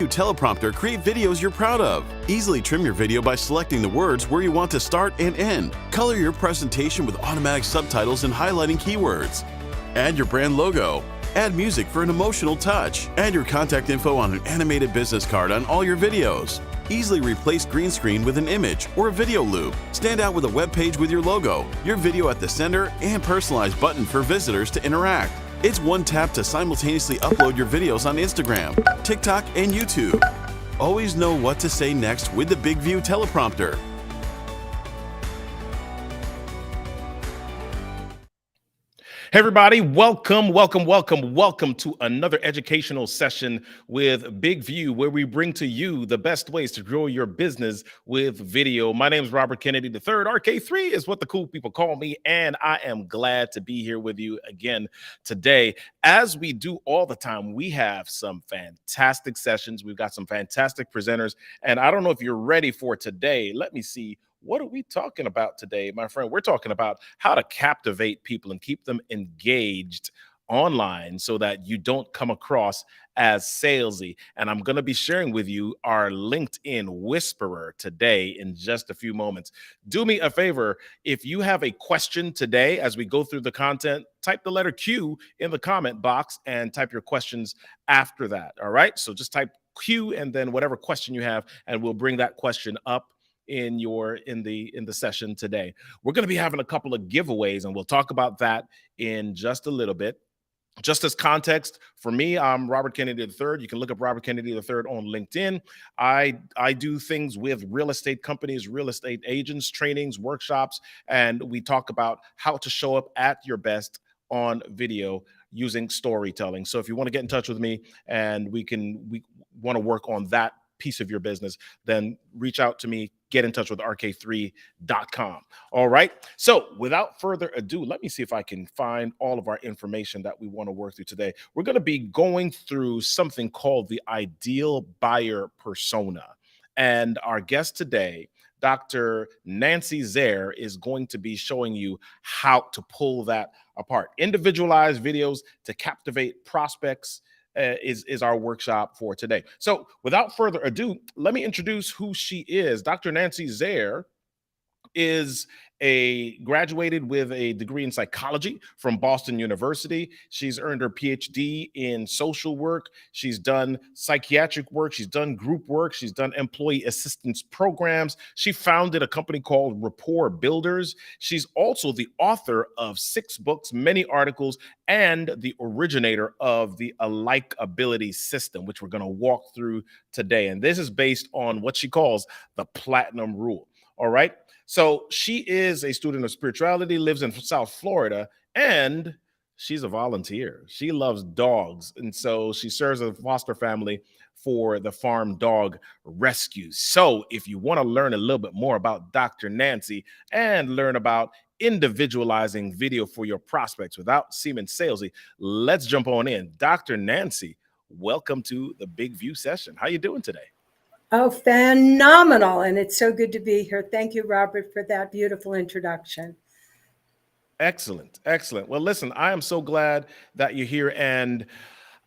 View teleprompter, create videos you're proud of. Easily trim your video by selecting the words where you want to start and end. Color your presentation with automatic subtitles and highlighting keywords. Add your brand logo. Add music for an emotional touch. Add your contact info on an animated business card on all your videos. Easily replace green screen with an image or a video loop. Stand out with a web page with your logo, your video at the center, and personalized button for visitors to interact. It's one tap to simultaneously upload your videos on Instagram, TikTok, and YouTube. Always know what to say next with the Big View teleprompter. Hey everybody, welcome to another educational session with Big View, where we bring to you the best ways to grow your business with video. My name is Robert Kennedy III. RK3 is what the cool people call me, and I am glad to be here with you again today. As we do all the time, we have some fantastic sessions. We've got some fantastic presenters, and I don't know if you're ready for today. Let me see. What are we talking about today, my friend? We're talking about how to captivate people and keep them engaged online so that you don't come across as salesy. And I'm going to be sharing with you our LinkedIn Whisperer today in just a few moments. Do me a favor. If you have a question today as we go through the content, type the letter Q in the comment box and type your questions after that. All right. So just type Q and then whatever question you have, and we'll bring that question up in the session today. We're going to be having a couple of giveaways, and we'll talk about that in just a little bit. Just as context, for me, I'm Robert Kennedy III. You can look up Robert Kennedy III on LinkedIn. I do things with real estate companies, real estate agents, trainings, workshops, and we talk about how to show up at your best on video using storytelling. So if you want to get in touch with me and we want to work on that piece of your business, then reach out to me, get in touch with rk3.com. All right. So without further ado, let me see if I can find all of our information that we want to work through today. We're going to be going through something called the ideal buyer persona. And our guest today, Dr. Nancy Zare, is going to be showing you how to pull that apart. Individualize videos to captivate prospects is our workshop for today. So without further ado, let me introduce who she is. Dr. Nancy Zare is graduated with a degree in psychology from Boston University. She's earned her Ph.D. in social work. She's done psychiatric work. She's done group work. She's done employee assistance programs. She founded a company called Rapport Builders. She's also the author of 6 books, many articles, and the originator of the Likability system, which we're going to walk through today. And this is based on what she calls the Platinum Rule. All right. So she is a student of spirituality, lives in South Florida, and she's a volunteer. She loves dogs. And so she serves as a foster family for the Farm Dog Rescue. So if you want to learn a little bit more about Dr. Nancy and learn about individualizing video for your prospects without seeming salesy, let's jump on in. Dr. Nancy, welcome to the Big View session. How you doing today? Oh, phenomenal. And it's so good to be here. Thank you, Robert, for that beautiful introduction. Excellent. Excellent. Well, listen, I am so glad that you're here, and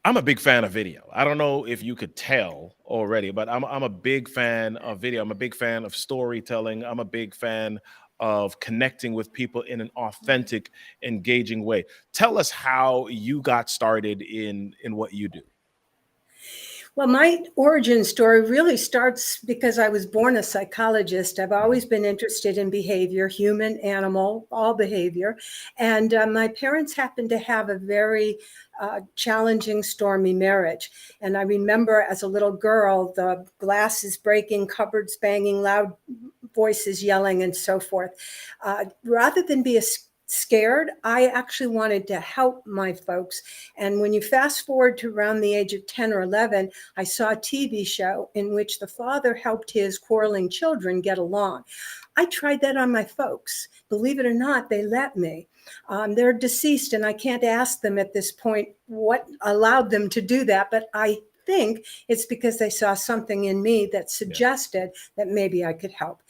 I'm a big fan of video. I don't know if you could tell already, but I'm a big fan of video. I'm a big fan of storytelling. I'm a big fan of connecting with people in an authentic, engaging way. Tell us how you got started in what you do. Well, my origin story really starts because I was born a psychologist. I've always been interested in behavior, human, animal, all behavior. And my parents happened to have a very challenging, stormy marriage. And I remember as a little girl, the glasses breaking, cupboards banging, loud voices yelling, and so forth. Rather than be scared, I actually wanted to help my folks. And when you fast forward to around the age of 10 or 11, I saw a TV show in which the father helped his quarreling children get along. I tried that on my folks. Believe it or not, they let me. They're deceased, and I can't ask them at this point what allowed them to do that, but I think it's because they saw something in me that suggested that maybe I could help.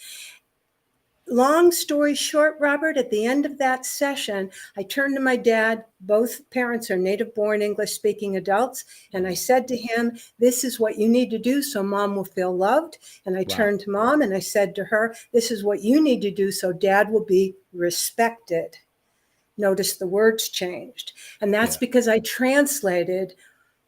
long story short, Robert, at the end of that session, I turned to my dad. Both parents are native born English speaking adults. And I said to him, this is what you need to do so mom will feel loved. And I turned to mom and I said to her, this is what you need to do so dad will be respected. Notice the words changed. And that's because I translated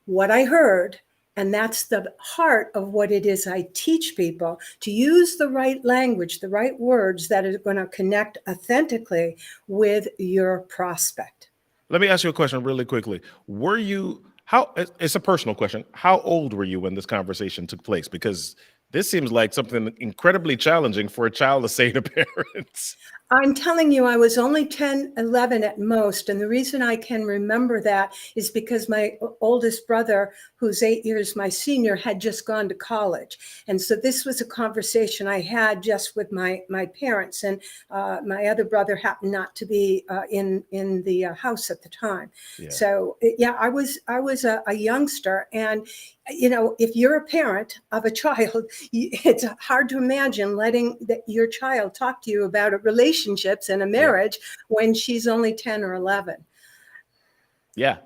what I heard. And that's the heart of what it is I teach people, to use the right language, the right words that are going to connect authentically with your prospect. Let me ask you a question really quickly. It's a personal question. How old were you when this conversation took place? Because this seems like something incredibly challenging for a child to say to parents. I'm telling you, I was only 10, 11 at most. And the reason I can remember that is because my oldest brother, who's 8 years my senior, had just gone to college. And so this was a conversation I had just with my parents. And my other brother happened not to be in the house at the time. Yeah. So, yeah, I was a youngster. And if you're a parent of a child, it's hard to imagine letting your child talk to you about relationships and a marriage when she's only 10 or 11. Yeah.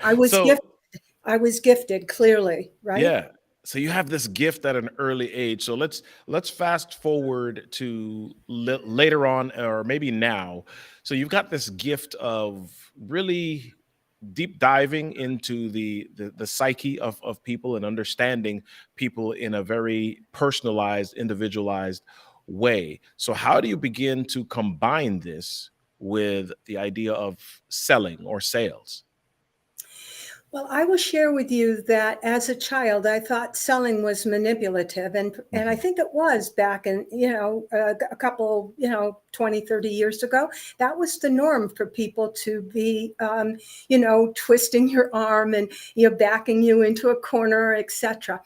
I was gifted, clearly, right? Yeah. So you have this gift at an early age. So let's fast forward to later on, or maybe now. So you've got this gift of really deep diving into the psyche of people and understanding people in a very personalized, individualized way. So how do you begin to combine this with the idea of selling or sales? Well, I will share with you that as a child, I thought selling was manipulative. And I think it was back in, a couple, 20, 30 years ago. That was the norm for people to be, twisting your arm and, backing you into a corner, etc.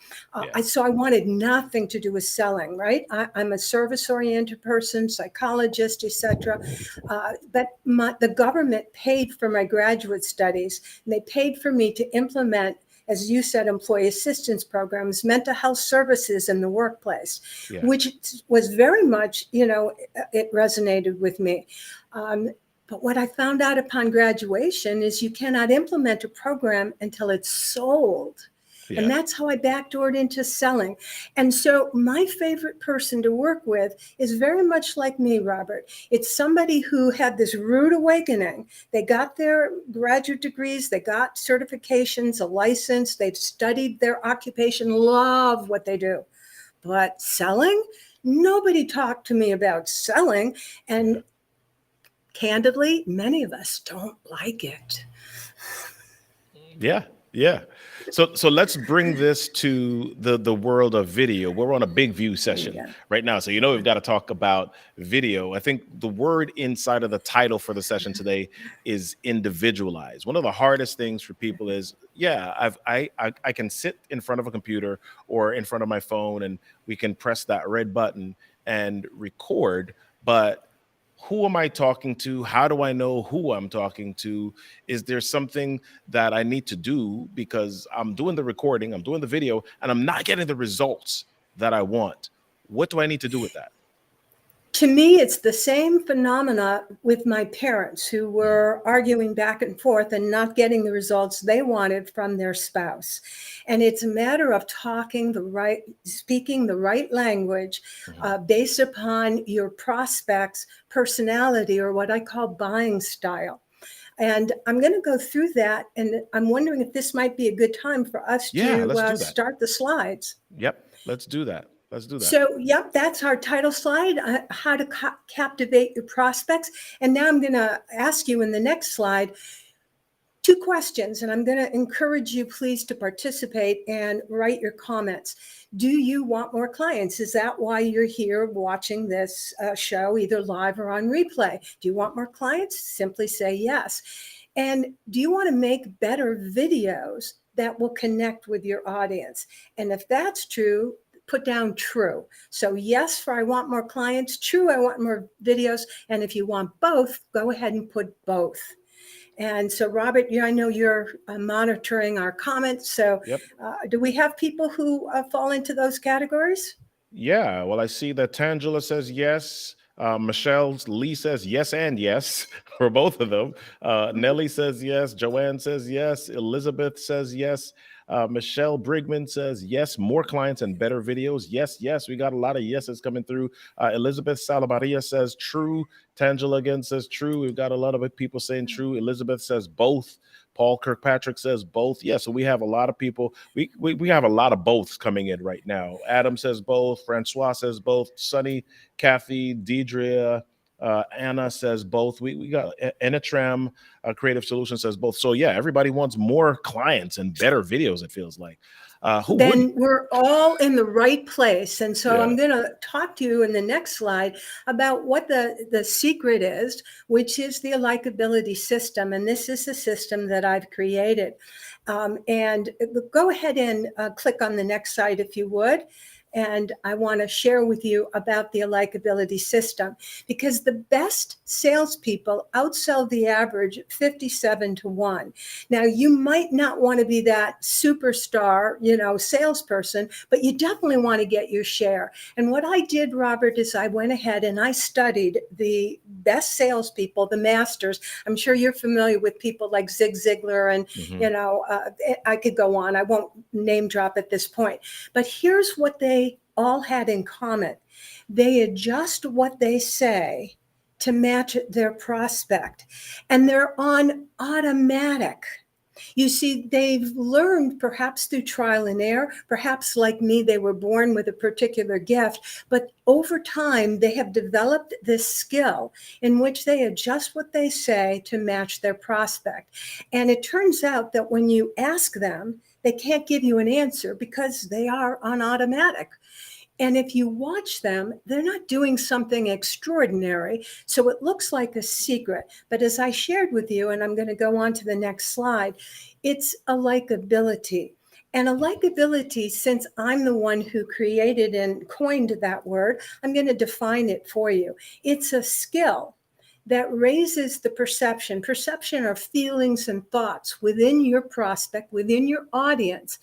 So I wanted nothing to do with selling, right? I'm a service-oriented person, psychologist, etc. But the government paid for my graduate studies, and they paid for me to implement, as you said, employee assistance programs, mental health services in the workplace, which was very much, it resonated with me. But what I found out upon graduation is you cannot implement a program until it's sold. Yeah. And that's how I backdoored into selling. And so my favorite person to work with is very much like me, Robert. It's somebody who had this rude awakening. They got their graduate degrees, they got certifications, a license, they've studied their occupation, love what they do. But selling? Nobody talked to me about selling. And candidly, many of us don't like it. Yeah. So let's bring this to the world of video. We're on a big view session right now. So, we've got to talk about video. I think the word inside of the title for the session today is individualize. One of the hardest things for people is, I can sit in front of a computer or in front of my phone and we can press that red button and record, but who am I talking to? How do I know who I'm talking to? Is there something that I need to do because I'm doing the recording, I'm doing the video, and I'm not getting the results that I want? What do I need to do with that? To me, it's the same phenomena with my parents who were arguing back and forth and not getting the results they wanted from their spouse. And it's a matter of speaking the right language based upon your prospect's personality, or what I call buying style. And I'm going to go through that. And I'm wondering if this might be a good time for us to start the slides. Yep, let's do that. So, that's our title slide, how to captivate your prospects. And now I'm going to ask you in the next slide 2 questions, and I'm going to encourage you, please, to participate and write your comments. Do you want more clients? Is that why you're here watching this show, either live or on replay? Do you want more clients? Simply say yes. And do you want to make better videos that will connect with your audience? And if that's true, put down true. So yes, for I want more clients, true, I want more videos. And if you want both, go ahead and put both. And so, Robert, I know you're monitoring our comments. So do we have people who fall into those categories? Yeah, well, I see that Tangela says yes. Michelle Lee says yes and yes for both of them. Nellie says yes. Joanne says yes. Elizabeth says yes. Michelle Brigman says yes. More clients and better videos. Yes, yes. We got a lot of yeses coming through. Elizabeth Salamaria says true. Tangela again says true. We've got a lot of people saying true. Elizabeth says both. Paul Kirkpatrick says both. Yeah, so we have a lot of people. We have a lot of boths coming in right now. Adam says both. Francois says both. Sunny, Kathy, Deidre, Anna says both. We got Enitram Creative Solutions says both. So yeah, everybody wants more clients and better videos, it feels like. We're all in the right place. And so Yeah. I'm going to talk to you in the next slide about what the secret is, which is the likability system. And this is the system that I've created. And go ahead and click on the next slide if you would. And I want to share with you about the likability system, because the best salespeople outsell the average 57-1. Now, you might not want to be that superstar, salesperson, but you definitely want to get your share. And what I did, Robert, is I went ahead and I studied the best salespeople, the masters. I'm sure you're familiar with people like Zig Ziglar, and I could go on. I won't name drop at this point. But here's what they all had in common. They adjust what they say to match their prospect, and they're on automatic. You see, they've learned perhaps through trial and error, perhaps like me, they were born with a particular gift, but over time they have developed this skill in which they adjust what they say to match their prospect. And it turns out that when you ask them, they can't give you an answer because they are on automatic. And if you watch them, they're not doing something extraordinary. So it looks like a secret. But as I shared with you, and I'm going to go on to the next slide, it's a likability. And a likability, since I'm the one who created and coined that word, I'm going to define it for you. It's a skill that raises the perception. Perception are feelings and thoughts within your prospect, within your audience,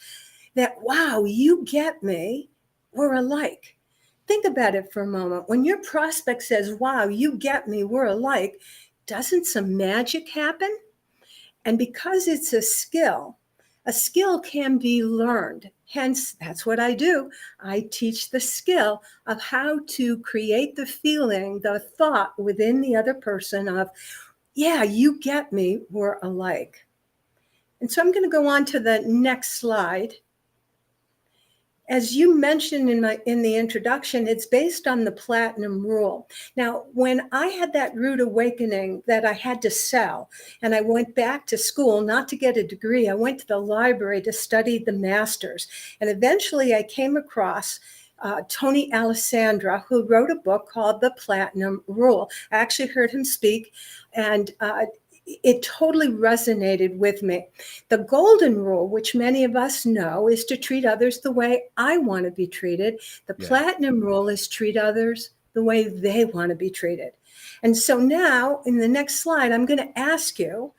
that, wow, you get me. We're alike. Think about it for a moment. When your prospect says, wow, you get me, we're alike, doesn't some magic happen? And because it's a skill can be learned. Hence, that's what I do. I teach the skill of how to create the feeling, the thought within the other person of, yeah, you get me, we're alike. And so I'm going to go on to the next slide. As you mentioned in the introduction, it's based on the platinum rule. Now, when I had that rude awakening that I had to sell, and I went back to school, not to get a degree, I went to the library to study the masters. And eventually I came across Tony Alessandra, who wrote a book called The Platinum Rule. I actually heard him speak, and it totally resonated with me. The golden rule, which many of us know, is to treat others the way I want to be treated. The platinum rule is treat others the way they want to be treated. And so now in the next slide, I'm going to ask you,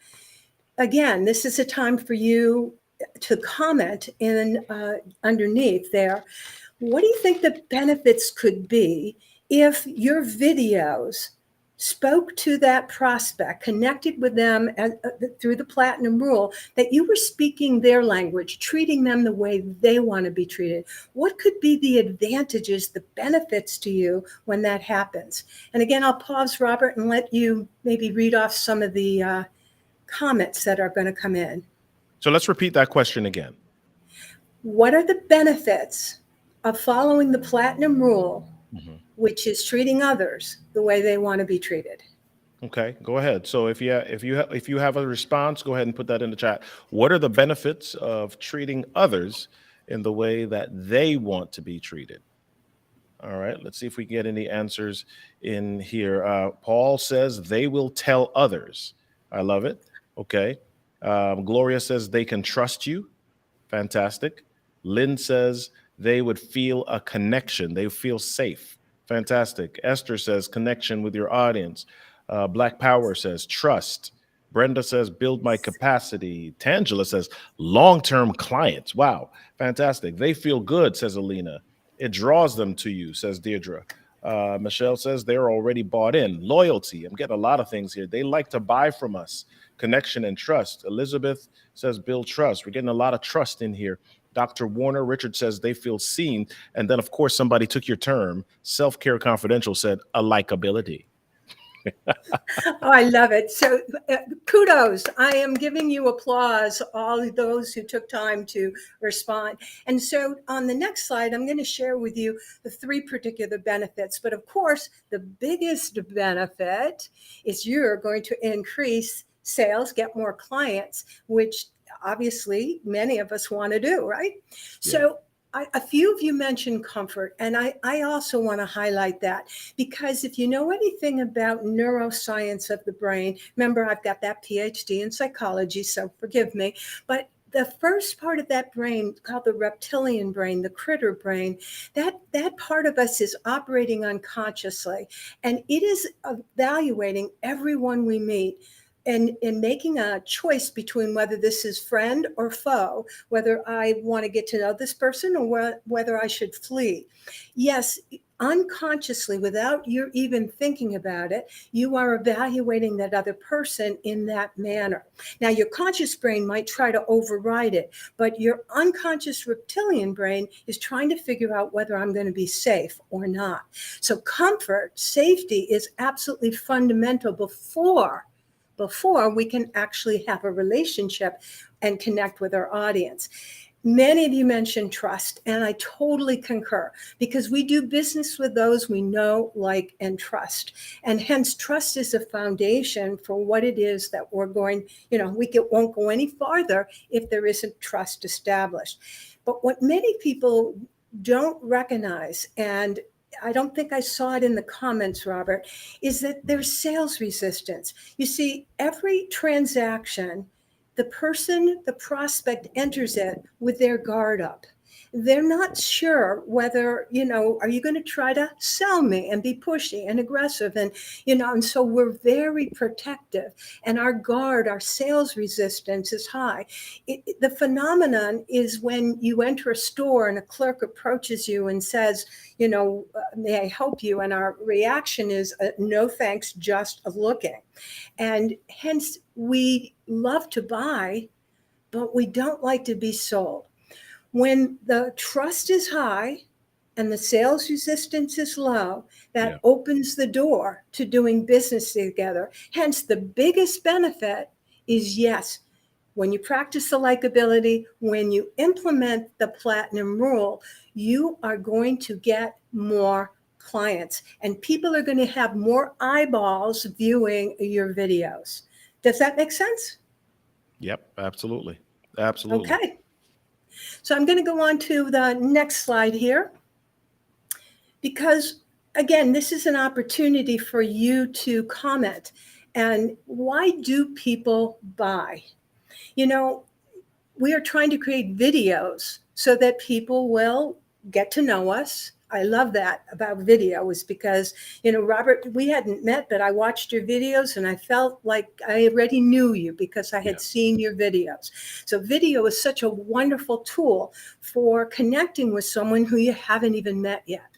again, this is a time for you to comment in underneath there. What do you think the benefits could be if your videos spoke to that prospect, connected with them through the platinum rule, that you were speaking their language, treating them the way they want to be treated? What could be the advantages, the benefits to you when that happens? And again, I'll pause, Robert, and let you maybe read off some of the comments that are going to come in. So let's repeat that question again. What are the benefits of following the platinum rule, which is treating others the way they want to be treated? Okay, go ahead. So if you have a response, go ahead and put that in the chat. What are the benefits of treating others in the way that they want to be treated? All right, let's see if we get any answers in here. Paul says they will tell others. I love it. Okay. Gloria says they can trust you. Fantastic. Lynn says they would feel a connection. They feel safe. Fantastic. Esther says connection with your audience. Black Power says trust. Brenda says build my capacity. Tangela says long-term clients. Wow. Fantastic. They feel good, says Alina. It draws them to you, says Deirdre. Michelle says they're already bought in. Loyalty. I'm getting a lot of things here. They like to buy from us. Connection and trust. Elizabeth says build trust. We're getting a lot of trust in here. Dr. Warner Richard says they feel seen. And then, of course, somebody took your term. Self-Care Confidential said a likability. Oh, I love it. So kudos. I am giving you applause, all of those who took time to respond. And so on the next slide, I'm going to share with you the 3 particular benefits. But of course, the biggest benefit is you're going to increase sales, get more clients, which obviously many of us want to do, right? Yeah. So a few of you mentioned comfort, and I also want to highlight that, because if you know anything about neuroscience of the brain, remember I've got that Ph.D. in psychology, so forgive me, but the first part of that brain, called the reptilian brain, the critter brain, that part of us is operating unconsciously, and it is evaluating everyone we meet, and in making a choice between whether this is friend or foe, whether I want to get to know this person or whether I should flee. Yes, unconsciously, without you even thinking about it, you are evaluating that other person in that manner. Now, your conscious brain might try to override it, but your unconscious reptilian brain is trying to figure out whether I'm going to be safe or not. So comfort, safety is absolutely fundamental before we can actually have a relationship and connect with our audience. Many of you mentioned trust, and I totally concur, because we do business with those we know, like, and trust. And hence, trust is a foundation for what it is that we're going, won't go any farther if there isn't trust established. But what many people don't recognize, and I don't think I saw it in the comments, Robert, is that there's sales resistance. You see, every transaction, the prospect enters it with their guard up. They're not sure whether, are you going to try to sell me and be pushy and aggressive? And so we're very protective, and our sales resistance is high. The phenomenon is when you enter a store and a clerk approaches you and says, may I help you? And our reaction is, no, thanks, just looking. And hence we love to buy, but we don't like to be sold. When the trust is high and the sales resistance is low, that opens the door to doing business together. Hence, the biggest benefit is, yes, when you practice the likability, when you implement the platinum rule, you are going to get more clients, and people are going to have more eyeballs viewing your videos. Does that make sense? Yep, absolutely. Absolutely. Okay. So I'm going to go on to the next slide here, because, again, this is an opportunity for you to comment. And why do people buy? We are trying to create videos so that people will get to know us. I love that about video, is because, Robert, we hadn't met, but I watched your videos and I felt like I already knew you because I had seen your videos. So video is such a wonderful tool for connecting with someone who you haven't even met yet.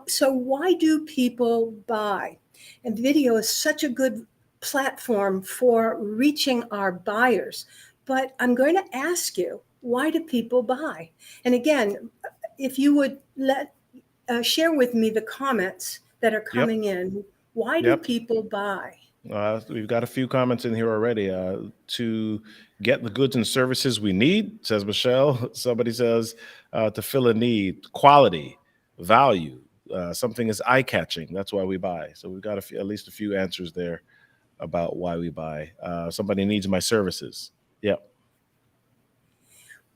So why do people buy? And video is such a good platform for reaching our buyers. But I'm going to ask you, why do people buy? And again, if you would share with me the comments that are coming in. Why do people buy? We've got a few comments in here already. To get the goods and services we need, says Michelle. Somebody says to fill a need, quality, value. Something is eye-catching. That's why we buy. So we've got at least a few answers there about why we buy. Somebody needs my services. Yep.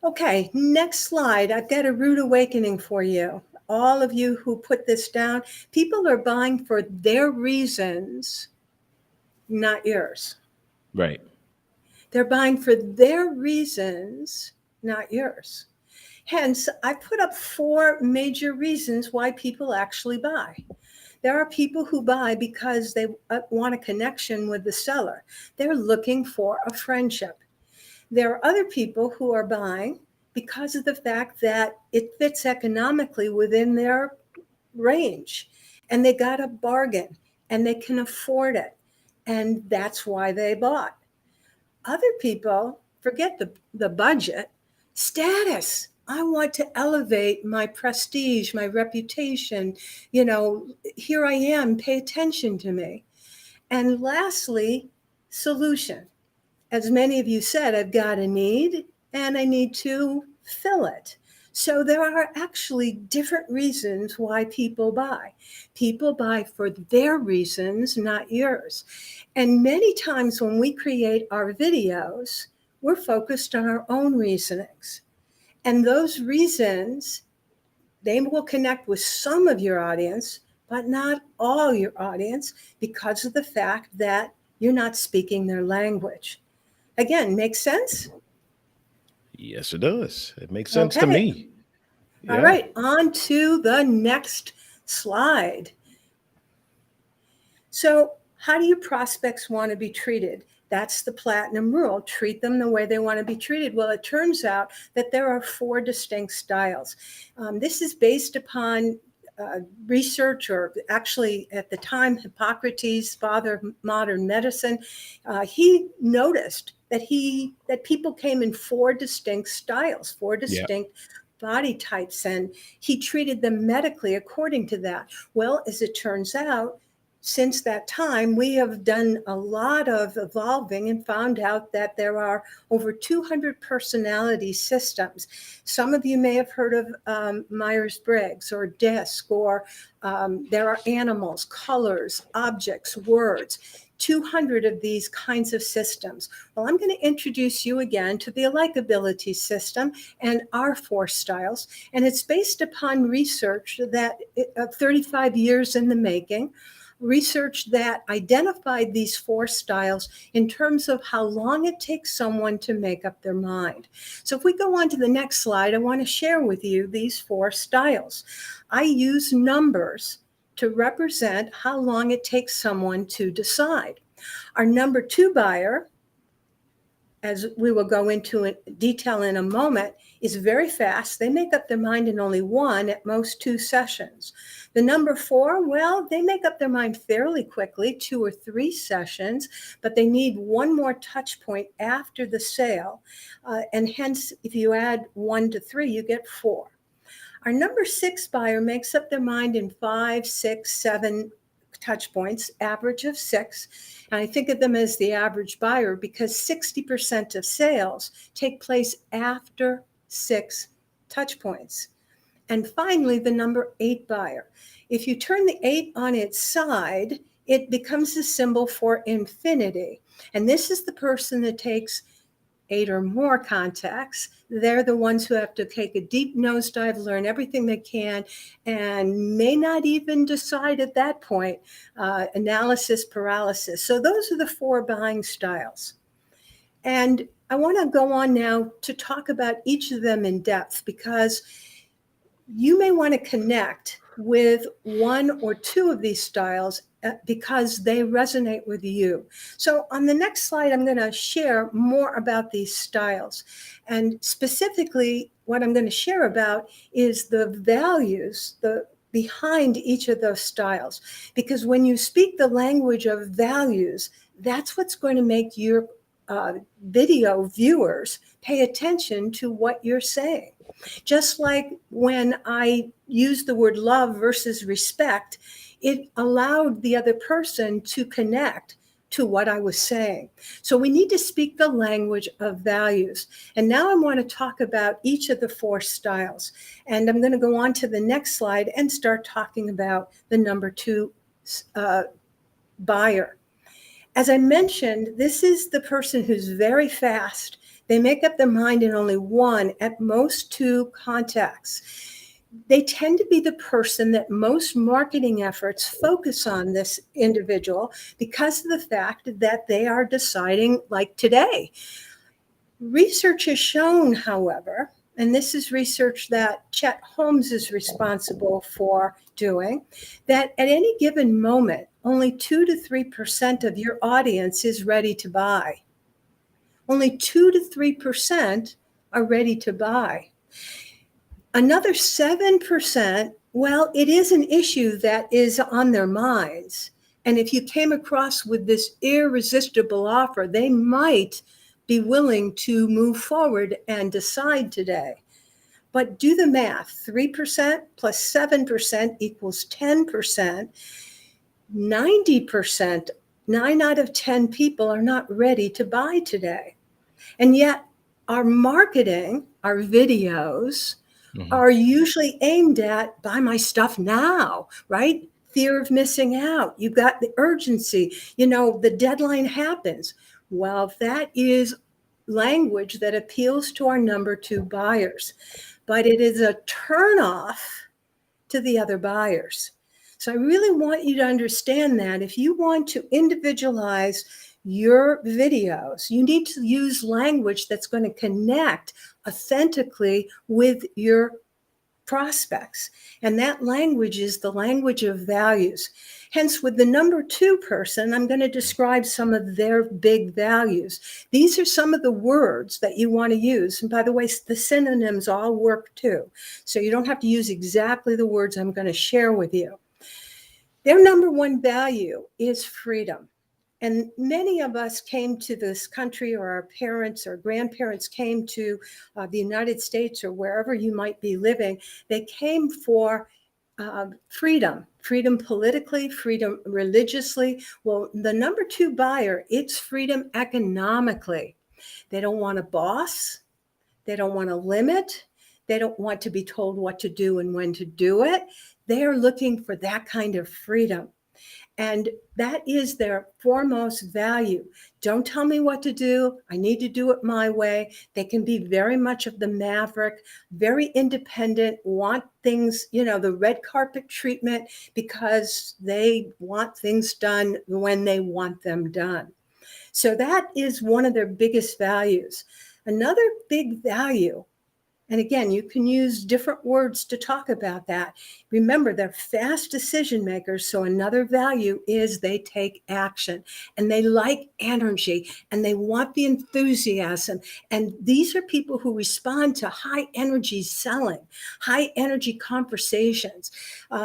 Okay, next slide. I've got a rude awakening for you. All of you who put this down, people are buying for their reasons, not yours. Right. They're buying for their reasons, not yours. Hence, I put up 4 major reasons why people actually buy. There are people who buy because they want a connection with the seller. They're looking for a friendship. There are other people who are buying because of the fact that it fits economically within their range, and they got a bargain, and they can afford it, and that's why they bought. Other people forget the budget. Status. I want to elevate my prestige, my reputation. Here I am, pay attention to me. And lastly, solution. As many of you said, I've got a need and I need to fill it. So there are actually different reasons why people buy. People buy for their reasons, not yours. And many times when we create our videos, we're focused on our own reasonings. And those reasons, they will connect with some of your audience, but not all your audience, because of the fact that you're not speaking their language. Again, makes sense? Yes, it does. It makes sense to Okay. me. All Yeah. right, on to the next slide. So how do your prospects want to be treated? That's the platinum rule. Treat them the way they want to be treated. Well, it turns out that there are 4 distinct styles. This is based upon research, or actually at the time, Hippocrates, father of modern medicine, he noticed that people came in 4 distinct styles, 4 distinct body types, and he treated them medically according to that. Well, as it turns out, since that time, we have done a lot of evolving and found out that there are over 200 personality systems. Some of you may have heard of Myers-Briggs or DISC, or there are animals, colors, objects, words. 200 of these kinds of systems. Well, I'm going to introduce you again to the likability system and our 4 styles. And it's based upon research that 35 years in the making, research that identified these 4 styles in terms of how long it takes someone to make up their mind. So if we go on to the next slide, I want to share with you these 4 styles. I use numbers to represent how long it takes someone to decide. Our number 2 buyer, as we will go into detail in a moment, is very fast. They make up their mind in only 1, at most 2 sessions. The number 4, well, they make up their mind fairly quickly, 2 or 3 sessions, but they need 1 more touch point after the sale. And hence, if you add 1 to 3, you get 4. Our number 6 buyer makes up their mind in 5, 6, 7 touch points, average of 6. And I think of them as the average buyer because 60% of sales take place after 6 touch points. And finally, the number 8 buyer. If you turn the 8 on its side, it becomes a symbol for infinity. And this is the person that takes 8 or more contacts. They're the ones who have to take a deep nosedive, learn everything they can, and may not even decide at that point. Analysis paralysis. So those are the 4 buying styles. And I want to go on now to talk about each of them in depth, because you may want to connect with 1 or 2 of these styles because they resonate with you. So on the next slide, I'm going to share more about these styles. And specifically, what I'm going to share about is the values behind each of those styles. Because when you speak the language of values, that's what's going to make your video viewers pay attention to what you're saying. Just like when I used the word love versus respect, it allowed the other person to connect to what I was saying. So we need to speak the language of values. And now I want to talk about each of the 4 styles. And I'm going to go on to the next slide and start talking about the number 2 buyer. As I mentioned, this is the person who's very fast. They make up their mind in only 1, at most 2 contacts. They tend to be the person that most marketing efforts focus on this individual because of the fact that they are deciding, like today. Research has shown, however, and this is research that Chet Holmes is responsible for doing, that at any given moment, only 2 to 3% of your audience is ready to buy. Only 2 to 3% are ready to buy. Another 7% Well, it is an issue that is on their minds. And if you came across with this irresistible offer, they might be willing to move forward and decide today. But do the math. 3% plus 7% equals 10%. 90%, 9 out of 10 people are not ready to buy today. And yet, our marketing, our videos, are usually aimed at buy my stuff now, right? Fear of missing out. You've got the urgency, the deadline happens. Well, that is language that appeals to our number 2 buyers, but it is a turnoff to the other buyers. So I really want you to understand that if you want to individualize your videos, you need to use language that's going to connect authentically with your prospects. And that language is the language of values. Hence, with the number 2 person, I'm going to describe some of their big values. These are some of the words that you want to use. And by the way, the synonyms all work too. So you don't have to use exactly the words I'm going to share with you. Their number 1 value is freedom. And many of us came to this country, or our parents or grandparents came to the United States, or wherever you might be living. They came for freedom politically, freedom religiously. Well, the number 2 buyer, it's freedom economically. They don't want a boss. They don't want a limit. They don't want to be told what to do and when to do it. They are looking for that kind of freedom. And that is their foremost value. Don't tell me what to do. I need to do it my way. They can be very much of the maverick, very independent, want things, the red carpet treatment, because they want things done when they want them done. So that is one of their biggest values. Another big value, and again, you can use different words to talk about that. Remember, they're fast decision makers. So another value is they take action, and they like energy, and they want the enthusiasm. And these are people who respond to high energy selling, high energy conversations.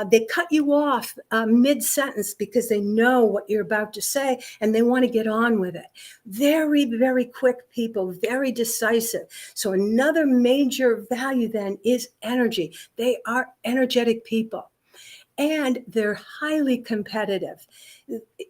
They cut you off mid-sentence because they know what you're about to say, and they want to get on with it. Very, very quick people, very decisive. So another major value then is energy. They are energetic people, and they're highly competitive.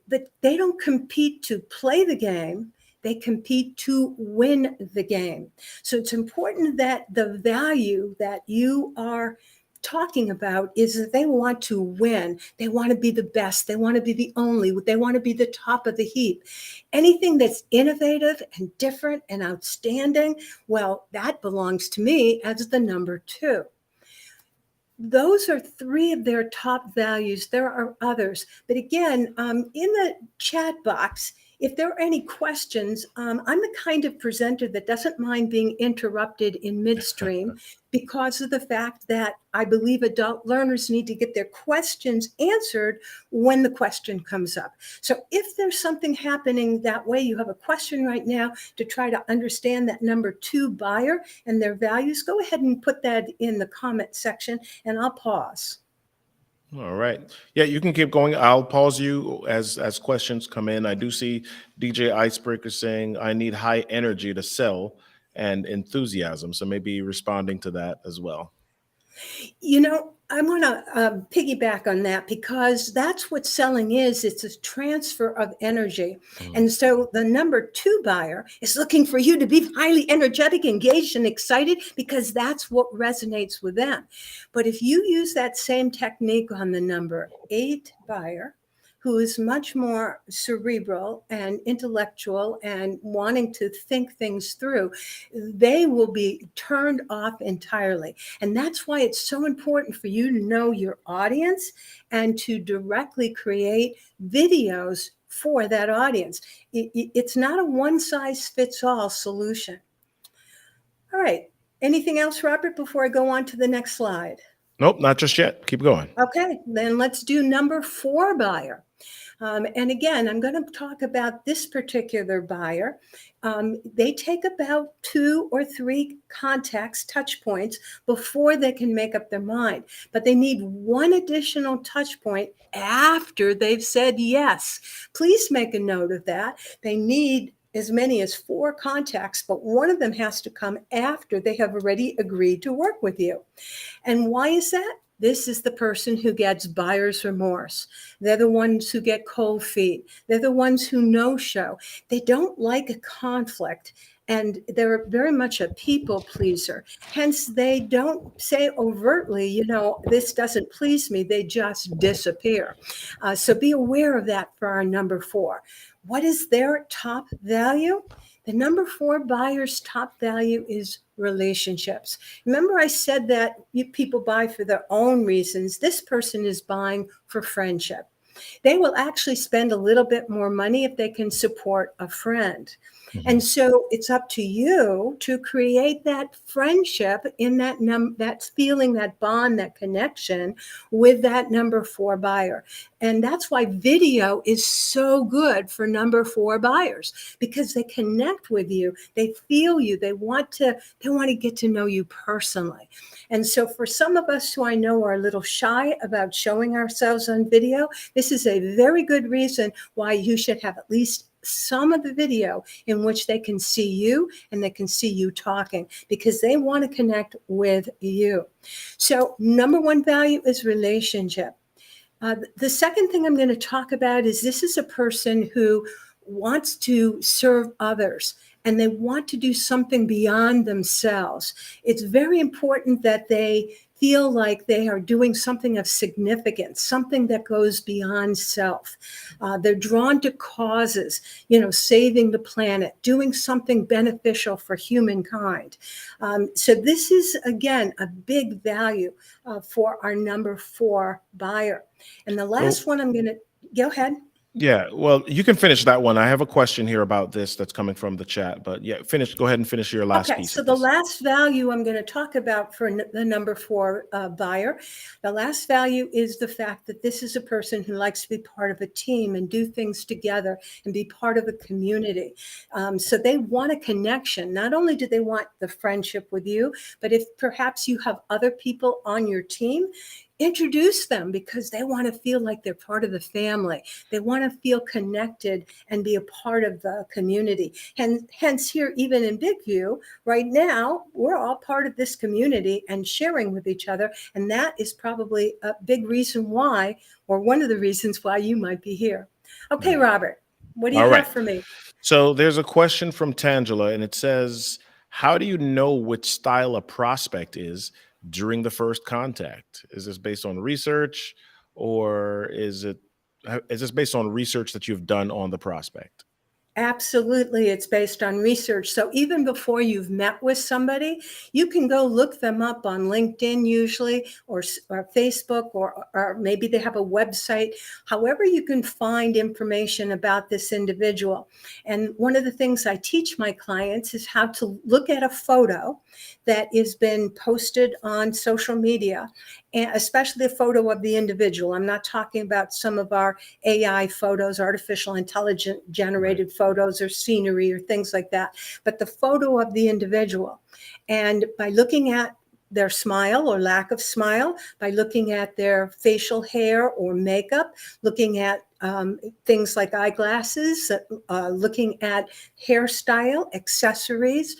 But they don't compete to play the game. They compete to win the game. So it's important that the value that you are talking about is that they want to win. They want to be the best. They want to be the only. They want to be the top of the heap. Anything that's innovative and different and outstanding, well, that belongs to me as the number 2. Those are 3 of their top values. There are others. But again, in the chat box, if there are any questions, I'm the kind of presenter that doesn't mind being interrupted in midstream because of the fact that I believe adult learners need to get their questions answered when the question comes up. So if there's something happening that way, you have a question right now to try to understand that number 2 buyer and their values, go ahead and put that in the comment section, and I'll pause. All right. Yeah, you can keep going. I'll pause you as questions come in. I do see DJ Icebreaker saying, I need high energy to sell and enthusiasm. So maybe responding to that as well. I'm going to piggyback on that, because that's what selling is. It's a transfer of energy. And so the number 2 buyer is looking for you to be highly energetic, engaged, and excited, because that's what resonates with them. But if you use that same technique on the number 8 buyer, who is much more cerebral and intellectual and wanting to think things through, they will be turned off entirely. And that's why it's so important for you to know your audience and to directly create videos for that audience. It's not a one-size-fits-all solution. All right. Anything else, Robert, before I go on to the next slide? Nope, not just yet. Keep going. Okay, then let's do number 4 buyer. And again, I'm going to talk about this particular buyer. They take about 2 or 3 contacts, touch points, before they can make up their mind. But they need one additional touch point after they've said yes. Please make a note of that. They need as many as 4 contacts, but one of them has to come after they have already agreed to work with you. And why is that? This is the person who gets buyer's remorse. They're the ones who get cold feet. They're the ones who no-show. They don't like a conflict, and they're very much a people pleaser. Hence, they don't say overtly, this doesn't please me. They just disappear. So be aware of that for our number 4. What is their top value? The number 4 buyer's top value is relationships. Remember, I said that people buy for their own reasons. This person is buying for friendship. They will actually spend a little bit more money if they can support a friend. Mm-hmm. And so it's up to you to create that friendship in that feeling, that bond, that connection with that number 4 buyer. And that's why video is so good for number 4 buyers, because they connect with you, they feel you, they want to get to know you personally. And so for some of us who I know are a little shy about showing ourselves on video, this is a very good reason why you should have at least some of the video in which they can see you and they can see you talking, because they want to connect with you. So number 1 value is relationship. The second thing I'm going to talk about is this is a person who wants to serve others, and they want to do something beyond themselves. It's very important that they feel like they are doing something of significance, something that goes beyond self. They're drawn to causes, saving the planet, doing something beneficial for humankind. So this is, again, a big value for our number 4 buyer. And the last one I'm going to go ahead. Yeah, well, you can finish that one. I have a question here about this that's coming from the chat, but yeah, go ahead and finish your last piece. So the last value I'm going to talk about for the number 4 buyer, the last value is the fact that this is a person who likes to be part of a team and do things together and be part of a community. So they want a connection. Not only do they want the friendship with you, but if perhaps you have other people on your team, introduce them, because they want to feel like they're part of the family. They want to feel connected and be a part of the community. And hence here, even in Big View, right now, we're all part of this community and sharing with each other. And that is probably a big reason why, or one of the reasons why you might be here. Okay, Robert, what do you have for me? So there's a question from Tangela, and it says, how do you know which style a prospect is during the first contact? Is this based on research, or is this based on research that you've done on the prospect? Absolutely. It's based on research. So even before you've met with somebody, you can go look them up on LinkedIn usually, or Facebook, or maybe they have a website. However, you can find information about this individual. And one of the things I teach my clients is how to look at a photo that has been posted on social media, and especially a photo of the individual. I'm not talking about some of our AI photos, artificial intelligence generated photos or scenery or things like that, but the photo of the individual. And by looking at their smile or lack of smile, by looking at their facial hair or makeup, looking at things like eyeglasses, looking at hairstyle, accessories,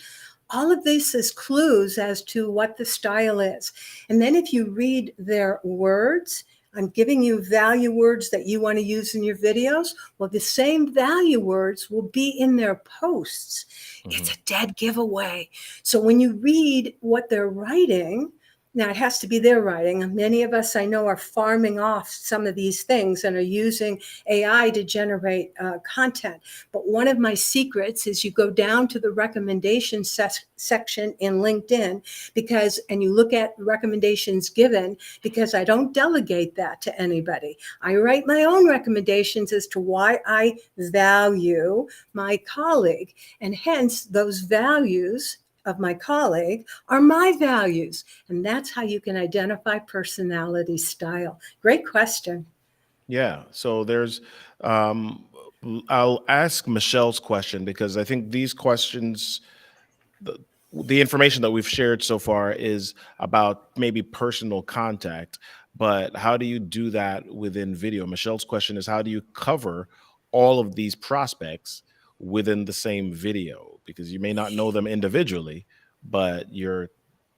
all of this is clues as to what the style is. And then if you read their words, I'm giving you value words that you want to use in your videos. Well, the same value words will be in their posts. Mm-hmm. It's a dead giveaway. So when you read what they're writing, now it has to be their writing. Many of us I know are farming off some of these things and are using AI to generate content. But one of my secrets is you go down to the recommendation section in LinkedIn, and you look at recommendations given, because I don't delegate that to anybody. I write my own recommendations as to why I value my colleague. And hence those values of my colleague are my values. And that's how you can identify personality style. Great question. Yeah. So there's, I'll ask Michelle's question because I think these questions, the, the information that we've shared so far is about maybe personal contact, but how do you do that within video? Michelle's question is, how do you cover all of these prospects within the same video? Because you may not know them individually, but you're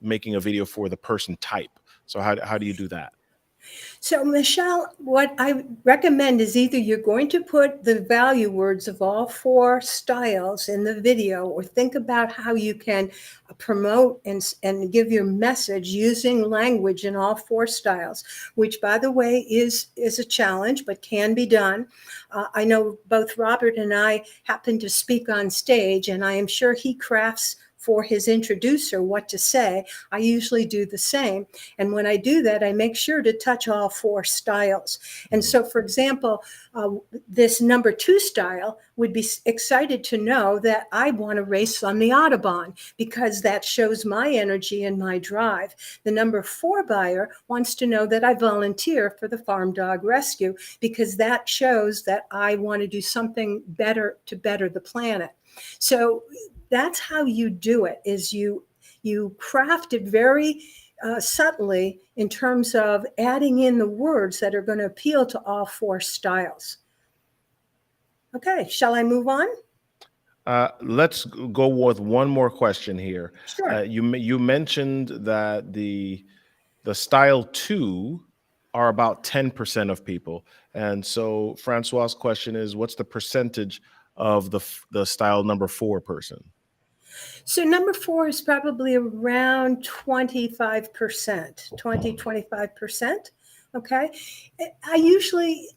making a video for the person type. So how do you do that? So, Michelle, what I recommend is either you're going to put the value words of all 4 styles in the video, or think about how you can promote and give your message using language in all 4 styles, which, by the way, is a challenge, but can be done. I know both Robert and I happen to speak on stage, and I am sure he crafts for his introducer what to say. I usually do the same. And when I do that, I make sure to touch all 4 styles. And so, for example, this number 2 style would be excited to know that I want to race on the Autobahn because that shows my energy and my drive. The number 4 buyer wants to know that I volunteer for the Farm Dog Rescue because that shows that I want to do something better to better the planet. So that's how you do it, is you craft it very subtly in terms of adding in the words that are going to appeal to all 4 styles. Okay, shall I move on? Let's go with one more question here. Sure. You mentioned that the style 2 are about 10% of people, and so Francois's question is, what's the percentage of the style number 4 person? So number 4 is probably around 25%, 25%. Okay. I usually,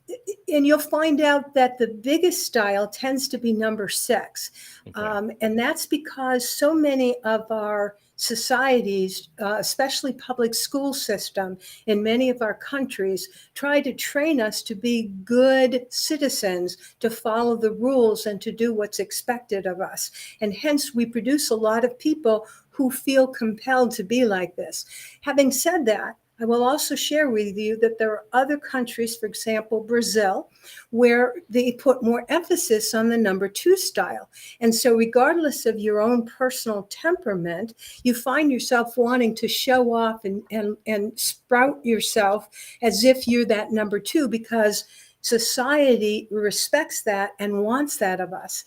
and you'll find out that the biggest style tends to be number 6. Okay. And that's because so many of our societies, especially public school system in many of our countries, try to train us to be good citizens, to follow the rules and to do what's expected of us. And hence we produce a lot of people who feel compelled to be like this. Having said that, I will also share with you that there are other countries, for example, Brazil, where they put more emphasis on the number 2 style. And so regardless of your own personal temperament, you find yourself wanting to show off and sprout yourself as if you're that number 2, because society respects that and wants that of us.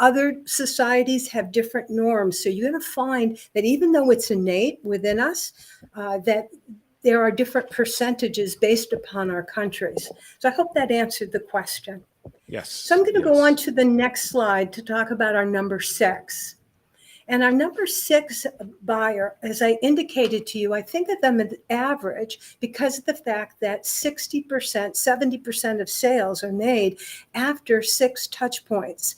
Other societies have different norms. So you're going to find that even though it's innate within us, that there are different percentages based upon our countries. So I hope that answered the question. Yes. So I'm going to go on to the next slide to talk about our number 6. And our number 6 buyer, as I indicated to you, I think of them as average because of the fact that 60%, 70% of sales are made after 6 touch points.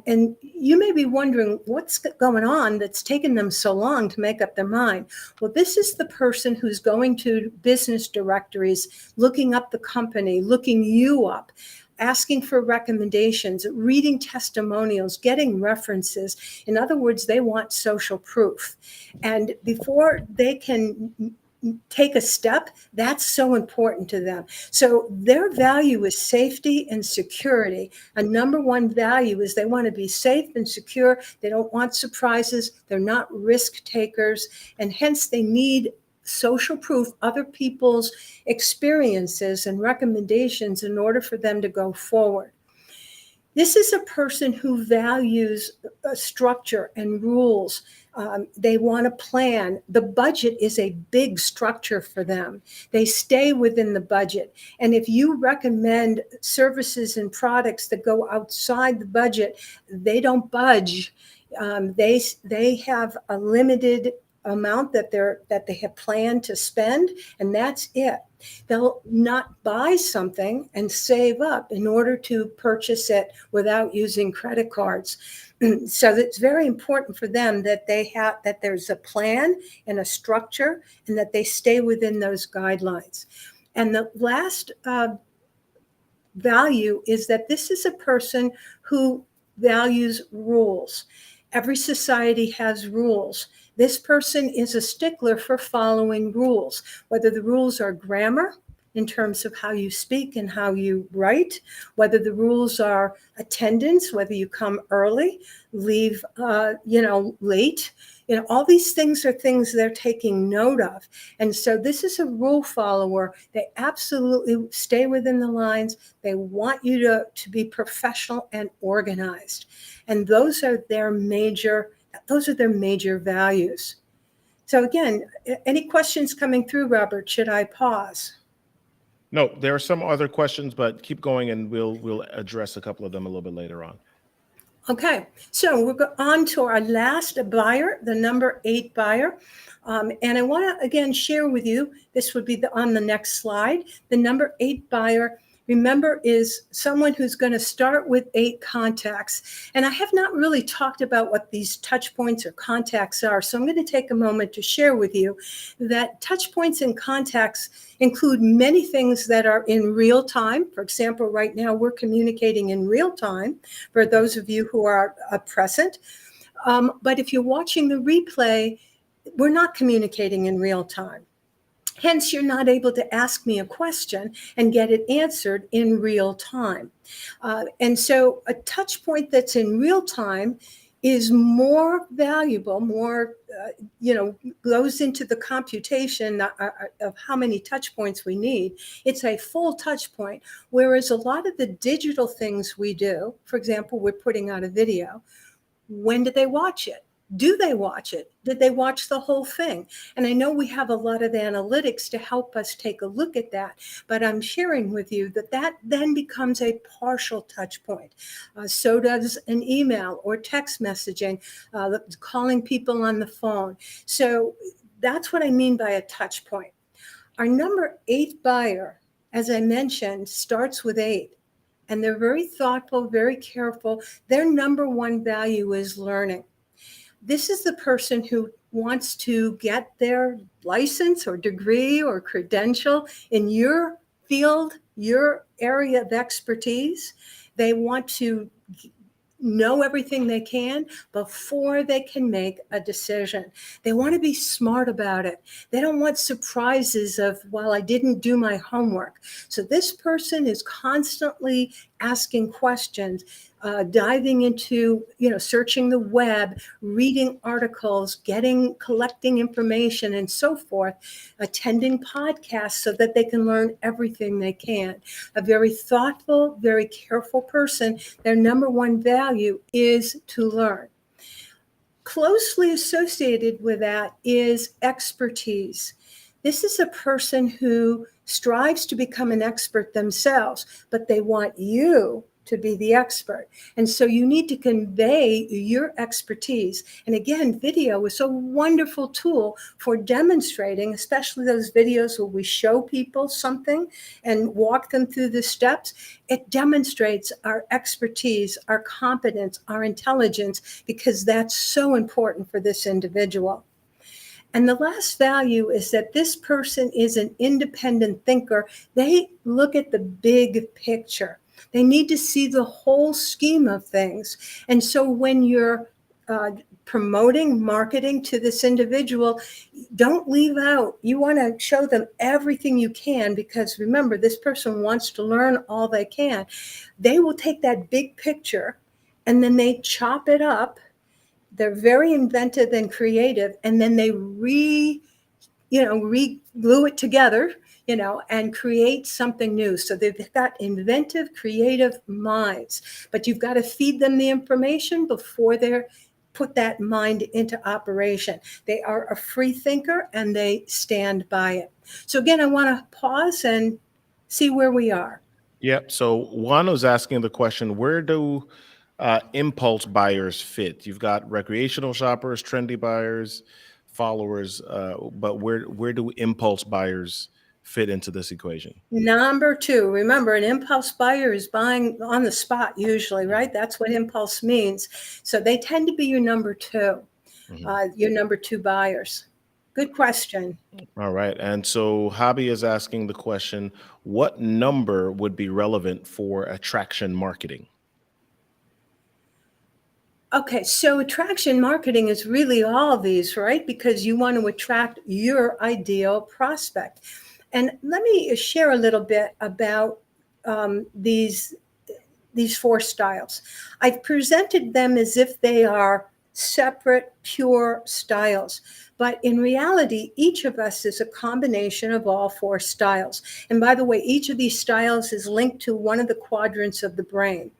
And you may be wondering what's going on that's taken them so long to make up their mind. Well, this is the person who's going to business directories, looking up the company, looking you up, asking for recommendations, reading testimonials, getting references. In other words, they want social proof. And before they can take a step, that's so important to them. So their value is safety and security. A number 1 value is they want to be safe and secure. They don't want surprises. They're not risk takers. And hence they need social proof, other people's experiences and recommendations in order for them to go forward. This is a person who values structure and rules. They want a plan. The budget is a big structure for them. They stay within the budget. And if you recommend services and products that go outside the budget, they don't budge. They have a limited amount that they have planned to spend, and that's it. They'll not buy something and save up in order to purchase it without using credit cards. So it's very important for them that that there's a plan and a structure, and that they stay within those guidelines. And the last value is that this is a person who values rules. Every society has rules. This person is a stickler for following rules, whether the rules are grammar in terms of how you speak and how you write, whether the rules are attendance, whether you come early, leave, late. All these things are things they're taking note of. And so this is a rule follower. They absolutely stay within the lines. They want you to be professional and organized. And those are their major values. So again, any questions coming through, Robert? Should I pause? No, there are some other questions, but keep going and we'll address a couple of them a little bit later on. Okay, so we're on to our last buyer, the number 8 buyer. And I want to, again, share with you, this would be on the next slide. The number 8 buyer, remember, is someone who's going to start with 8 contacts. And I have not really talked about what these touch points or contacts are. So I'm going to take a moment to share with you that touch points and contacts include many things that are in real time. For example, right now we're communicating in real time for those of you who are present. But if you're watching the replay, we're not communicating in real time. Hence, you're not able to ask me a question and get it answered in real time. And so a touch point that's in real time is more valuable, goes into the computation of how many touch points we need. It's a full touch point, whereas a lot of the digital things we do, for example, we're putting out a video. When did they watch it? Do they watch it? Did they watch the whole thing? And I know we have a lot of analytics to help us take a look at that, but I'm sharing with you that then becomes a partial touch point. So does an email or text messaging, calling people on the phone. So that's what I mean by a touch point. Our number 8 buyer, as I mentioned, starts with 8. And they're very thoughtful, very careful. Their number 1 value is learning. This is the person who wants to get their license or degree or credential in your field, your area of expertise. They want to know everything they can before they can make a decision. They want to be smart about it. They don't want surprises of, well, I didn't do my homework. So this person is constantly asking questions, diving into, searching the web, reading articles, collecting information and so forth, attending podcasts so that they can learn everything they can. A very thoughtful, very careful person, their number 1 value is to learn. Closely associated with that is expertise. This is a person who strives to become an expert themselves, but they want you to be the expert. And so you need to convey your expertise. And again, video is a wonderful tool for demonstrating, especially those videos where we show people something and walk them through the steps. It demonstrates our expertise, our competence, our intelligence, because that's so important for this individual. And the last value is that this person is an independent thinker. They look at the big picture. They need to see the whole scheme of things. And so when you're promoting, marketing to this individual, don't leave out. You want to show them everything you can, because remember, this person wants to learn all they can. They will take that big picture and then they chop it up. They're very inventive and creative, and then they re-glue it together, and create something new. So they've got inventive, creative minds, but you've got to feed them the information before they put that mind into operation. They are a free thinker and they stand by it. So again, I want to pause and see where we are. Yep. So Juan was asking the question, where do impulse buyers fit? You've got recreational shoppers, trendy buyers, followers, but where do impulse buyers fit into this equation? Number 2, remember, an impulse buyer is buying on the spot usually, right? That's what impulse means. So they tend to be your number 2, your number 2 buyers. Good question. All right. And so Hobby is asking the question, what number would be relevant for attraction marketing? Okay, so attraction marketing is really all these, right? Because you want to attract your ideal prospect. And let me share a little bit about these four styles. I've presented them as if they are separate, pure styles. But in reality, each of us is a combination of all four styles. And by the way, each of these styles is linked to one of the quadrants of the brain.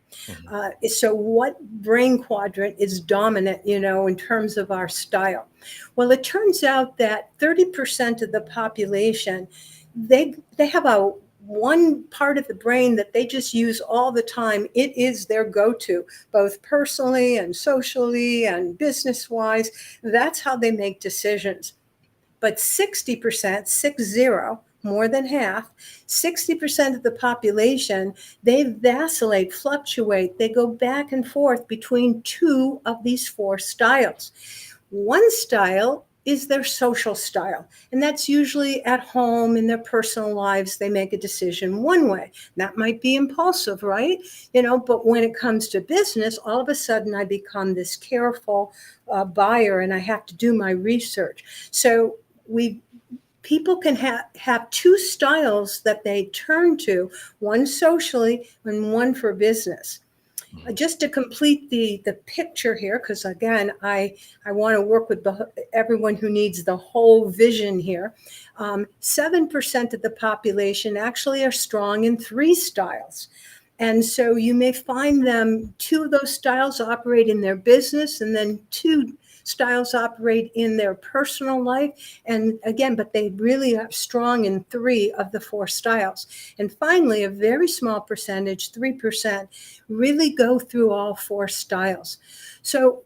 So what brain quadrant is dominant, in terms of our style? Well, it turns out that 30% of the population, they have a one part of the brain that they just use all the time. It is their go-to, both personally and socially and business-wise. That's how they make decisions. But 60%, 60, more than half, 60% of the population, they vacillate, fluctuate. They go back and forth between two of these four styles. One style is their social style, and that's usually at home in their personal lives. They make a decision one way. That might be impulsive, right? But when it comes to business, all of a sudden I become this careful buyer, and I have to do my research. So people can have two styles that they turn to, one socially and one for business. Just to complete the picture here, because again, I want to work with everyone who needs the whole vision here. 7% of the population actually are strong in three styles. And so you may find them, two of those styles operate in their business, and then two styles operate in their personal life. And again, but they really are strong in three of the four styles. And finally, a very small percentage, 3%, really go through all four styles. So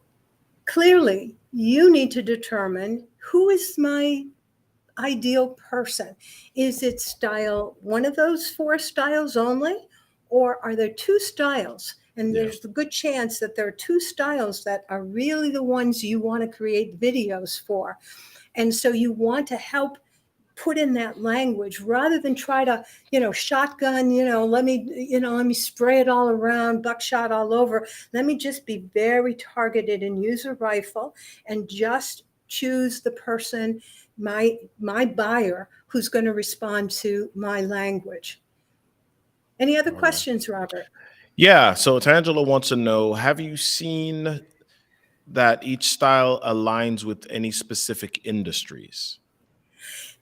clearly, you need to determine, who is my ideal person? Is it style, one of those four styles only? Or are there two styles? And there's a good chance that there are two styles that are really the ones you want to create videos for. And so you want to help put in that language rather than try to, shotgun, let me spray it all around, buckshot all over. Let me just be very targeted and use a rifle and just choose the person, my buyer, who's going to respond to my language. Any other questions, Robert? Yeah. So Tangela wants to know, have you seen that each style aligns with any specific industries?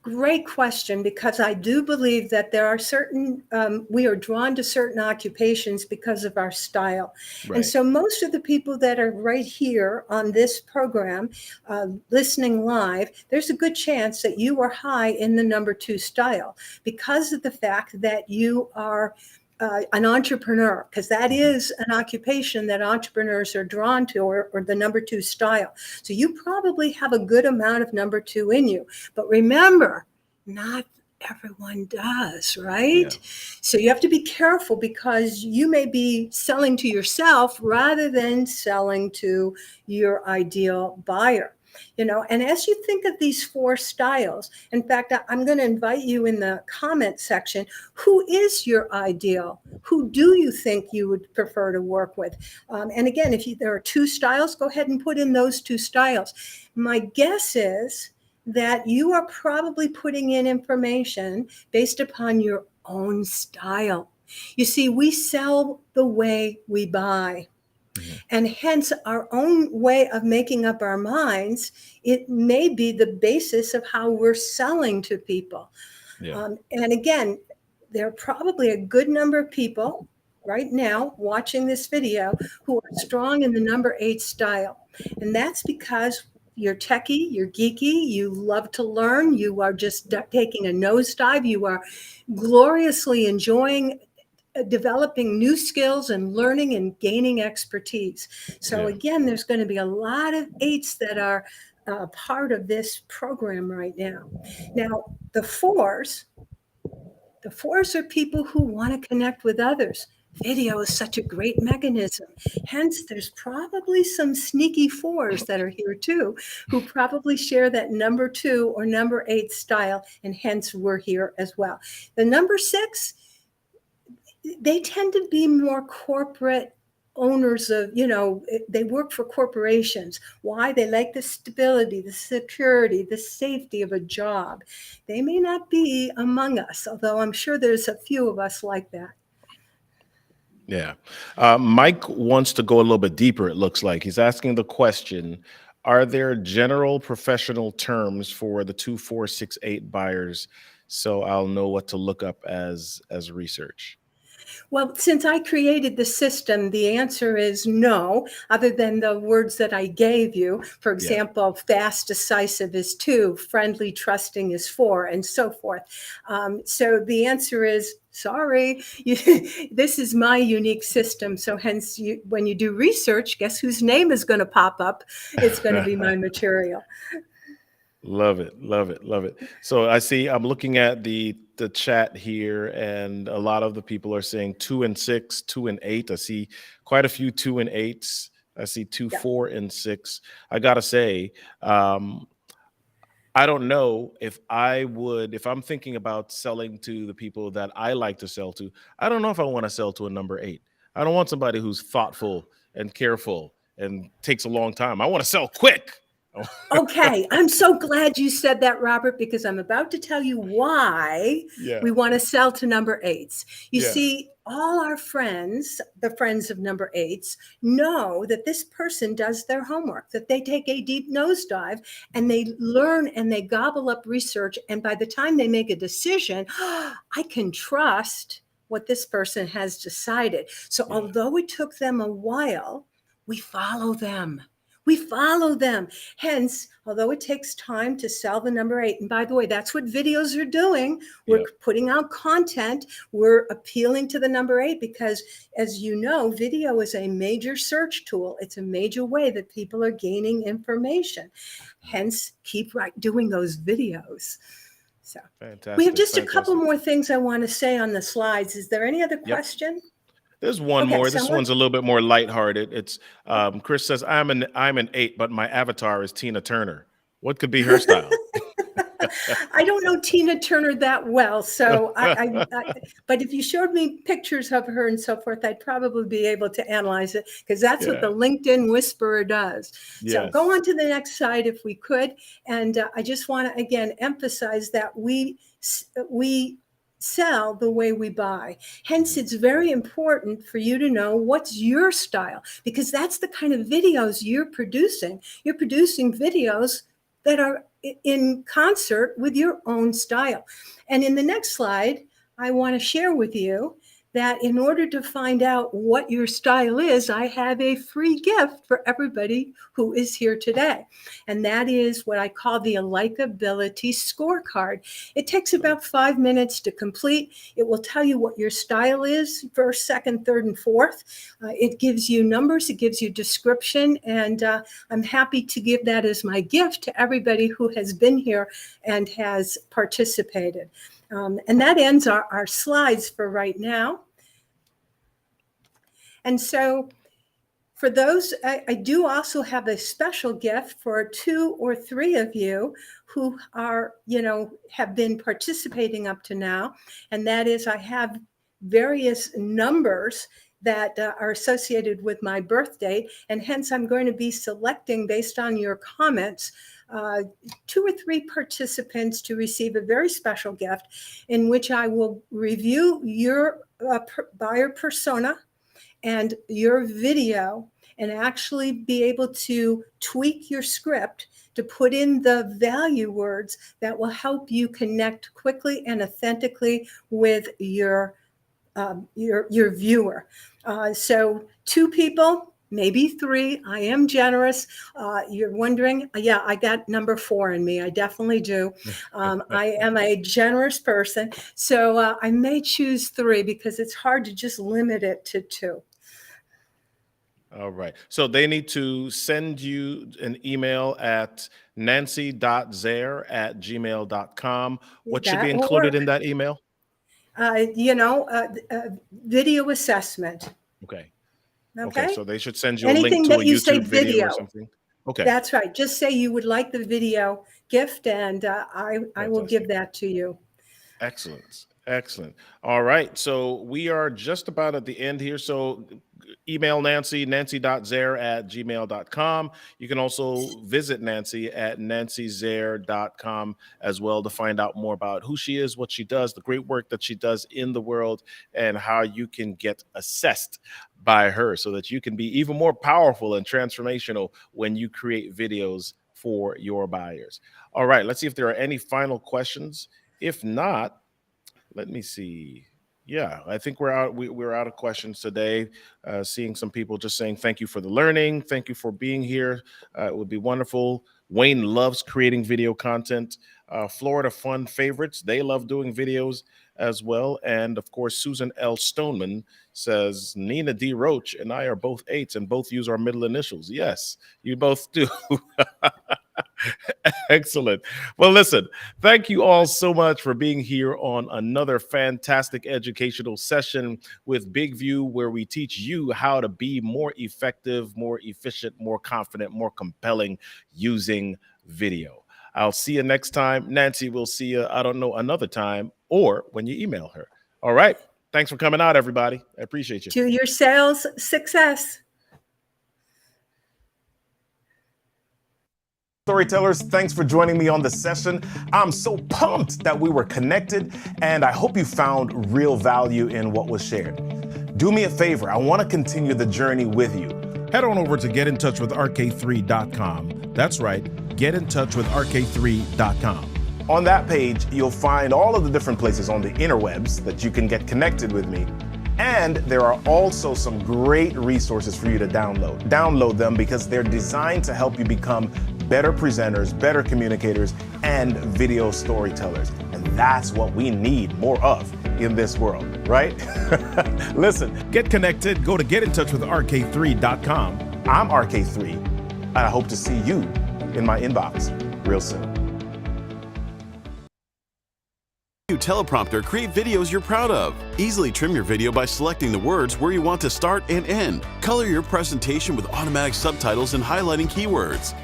Great question, because I do believe that there are certain, we are drawn to certain occupations because of our style. Right. And so most of the people that are right here on this program, listening live, there's a good chance that you are high in the number 2 style because of the fact that you are an entrepreneur, because that is an occupation that entrepreneurs are drawn to, or the number 2 style. So you probably have a good amount of number 2 in you. But remember, not everyone does, right? Yeah. So you have to be careful, because you may be selling to yourself rather than selling to your ideal buyer. And as you think of these 4 styles, in fact, I'm going to invite you in the comment section, who is your ideal? Who do you think you would prefer to work with? And again, if there are 2 styles, go ahead and put in those 2 styles. My guess is that you are probably putting in information based upon your own style. You see, we sell the way we buy. And hence our own way of making up our minds, it may be the basis of how we're selling to people. And again, there are probably a good number of people right now watching this video who are strong in the number 8 style. And that's because you're techie, you're geeky, you love to learn, you are just taking a nosedive, you are gloriously enjoying developing new skills and learning and gaining expertise. So again, there's going to be a lot of 8s that are part of this program right now. Now, the 4s are people who want to connect with others. Video is such a great mechanism. Hence, there's probably some sneaky 4s that are here too, who probably share that number 2 or number 8 style, and hence we're here as well. The number 6, they tend to be more corporate owners of, they work for corporations. Why? They like the stability, the security, the safety of a job. They may not be among us, although I'm sure there's a few of us like that. Yeah. Mike wants to go a little bit deeper, it looks like. He's asking the question, are there general professional terms for the 2468 buyers so I'll know what to look up as research? Well, since I created the system, the answer is no, other than the words that I gave you. For example, fast, decisive is 2, friendly, trusting is 4, and so forth. So the answer is sorry. This is my unique system. So hence, when you do research, guess whose name is going to pop up? It's going to be my material. Love it, love it, love it. So I see, I'm looking at the chat here, and a lot of the people are saying 2 and 6, 2 and 8. I see quite a few 2 and 8s. I see 2, 4, and 6. I gotta say, I don't know if I'm thinking about selling to the people that I like to sell to, I don't know if I want to sell to a number 8. I don't want somebody who's thoughtful and careful and takes a long time. I want to sell quick. Okay, I'm so glad you said that, Robert, because I'm about to tell you why we want to sell to number 8s. You see, all our friends, the friends of number 8s, know that this person does their homework, that they take a deep nosedive and they learn and they gobble up research. And by the time they make a decision, I can trust what this person has decided. So although it took them a while, we follow them. We follow them. Hence, although it takes time to sell the number 8, and by the way, that's what videos are doing. We're putting out content. We're appealing to the number 8 because, as you know, video is a major search tool. It's a major way that people are gaining information. Hence, keep doing those videos. So we have just a couple more things I want to say on the slides. Is there any other question? There's one more. This one's a little bit more lighthearted. It's Chris says, I'm an 8, but my avatar is Tina Turner. What could be her style? I don't know Tina Turner that well, so but if you showed me pictures of her and so forth, I'd probably be able to analyze it because that's what the LinkedIn Whisperer does. So go on to the next slide if we could. And I just want to, again, emphasize that we sell the way we buy. Hence, it's very important for you to know what's your style, because that's the kind of videos you're producing. You're producing videos that are in concert with your own style. And in the next slide, I want to share with you that in order to find out what your style is, I have a free gift for everybody who is here today. And that is what I call the Likability Scorecard. It takes about 5 minutes to complete. It will tell you what your style is, first, second, third, and fourth. It gives you numbers, it gives you description, and I'm happy to give that as my gift to everybody who has been here and has participated. And that ends our slides for right now. And so for those, I do also have a special gift for 2 or 3 of you who are, have been participating up to now. And that is, I have various numbers that are associated with my birth date. And hence, I'm going to be selecting based on your comments 2 or 3 participants to receive a very special gift in which I will review your buyer persona and your video and actually be able to tweak your script to put in the value words that will help you connect quickly and authentically with your viewer. So 2 people, maybe 3. I am generous. You're wondering, yeah, I got number 4 in me. I definitely do. I am a generous person. So I may choose 3 because it's hard to just limit it to 2. All right. So they need to send you an email at nancy.zare@gmail.com. What should be included in that email? Video assessment. Okay. Okay. So they should send you Anything a link to that a you YouTube say video or something. Okay. That's right. Just say you would like the video gift, and I will give that to you. Excellent. Excellent. All right. So we are just about at the end here. So email Nancy, nancy.zare@gmail.com. You can also visit Nancy at nancyzare.com as well to find out more about who she is, what she does, the great work that she does in the world, and how you can get assessed by her so that you can be even more powerful and transformational when you create videos for your buyers. All right. Let's see if there are any final questions. If not, let me see. Yeah, I think we're out. We're out of questions today. Seeing some people just saying thank you for the learning. Thank you for being here. It would be wonderful. Wayne loves creating video content. Florida Fun Favorites, they love doing videos as well. And of course, Susan L. Stoneman says, Nina D. Roach and I are both 8s and both use our middle initials. Yes, you both do. Excellent. Well, listen, thank you all so much for being here on another fantastic educational session with Big View, where we teach you how to be more effective, more efficient, more confident, more compelling using video. I'll see you next time. Nancy, we'll see you, I don't know, another time or when you email her. All right. Thanks for coming out, everybody. I appreciate you. To your sales success. Storytellers, thanks for joining me on the session. I'm so pumped that we were connected, and I hope you found real value in what was shared. Do me a favor, I want to continue the journey with you. Head on over to getintouchwithrk3.com. That's right, getintouchwithrk3.com. On that page, you'll find all of the different places on the interwebs that you can get connected with me. And there are also some great resources for you to download. Download them because they're designed to help you become better presenters, better communicators, and video storytellers. And that's what we need more of in this world, right? Listen, get connected. Go to getintouchwithrk3.com. I'm RK3, and I hope to see you in my inbox real soon. Teleprompter, create videos you're proud of. Easily trim your video by selecting the words where you want to start and end. Color your presentation with automatic subtitles and highlighting keywords.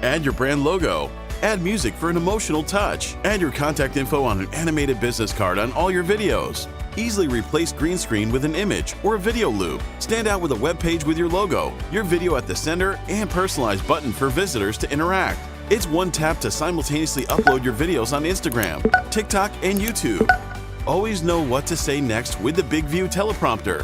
Add your brand logo. Add music for an emotional touch. Add your contact info on an animated business card on all your videos. Easily replace green screen with an image or a video loop. Stand out with a web page with your logo, your video at the center, and personalized button for visitors to interact. It's one tap to simultaneously upload your videos on Instagram, TikTok, and YouTube. Always know what to say next with the Big View teleprompter.